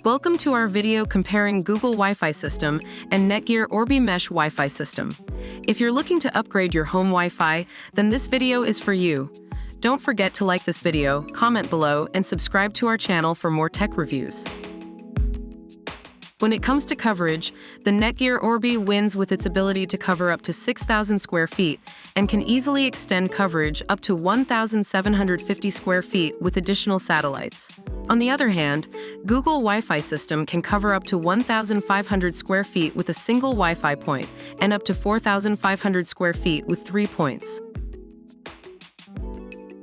Welcome to our video comparing Google Wi-Fi system and NETGEAR Orbi Mesh Wi-Fi system. If you're looking to upgrade your home Wi-Fi, then this video is for you. Don't forget to like this video, comment below, and subscribe to our channel for more tech reviews. When it comes to coverage, the NETGEAR Orbi wins with its ability to cover up to 6,000 square feet and can easily extend coverage up to 1,750 square feet with additional satellites. On the other hand, Google Wi-Fi system can cover up to 1,500 square feet with a single Wi-Fi point and up to 4,500 square feet with 3 points.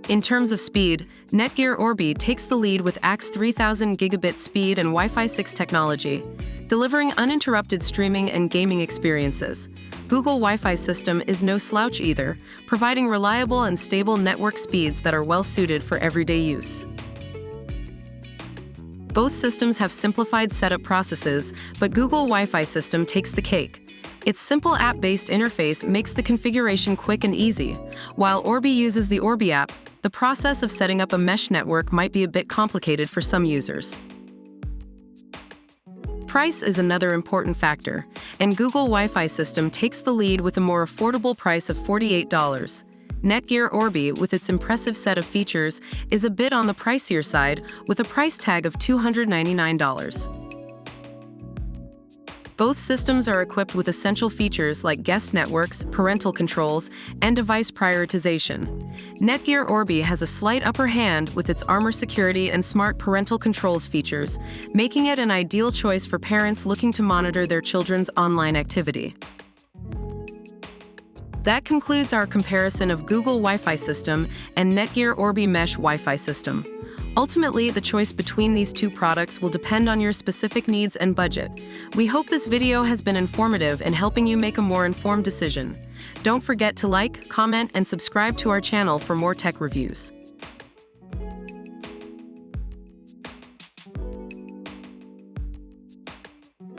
In terms of speed, NETGEAR Orbi takes the lead with AX 3000 gigabit speed and Wi-Fi 6 technology, delivering uninterrupted streaming and gaming experiences. Google Wi-Fi system is no slouch either, providing reliable and stable network speeds that are well suited for everyday use. Both systems have simplified setup processes, but Google Wi-Fi system takes the cake. Its simple app-based interface makes the configuration quick and easy. While Orbi uses the Orbi app, the process of setting up a mesh network might be a bit complicated for some users. Price is another important factor, and Google Wi-Fi system takes the lead with a more affordable price of $48. NETGEAR Orbi, with its impressive set of features, is a bit on the pricier side, with a price tag of $299. Both systems are equipped with essential features like guest networks, parental controls, and device prioritization. NETGEAR Orbi has a slight upper hand with its Armor security and smart parental controls features, making it an ideal choice for parents looking to monitor their children's online activity. That concludes our comparison of Google Wi-Fi system and NETGEAR Orbi Mesh Wi-Fi system. Ultimately, the choice between these two products will depend on your specific needs and budget. We hope this video has been informative in helping you make a more informed decision. Don't forget to like, comment, and subscribe to our channel for more tech reviews.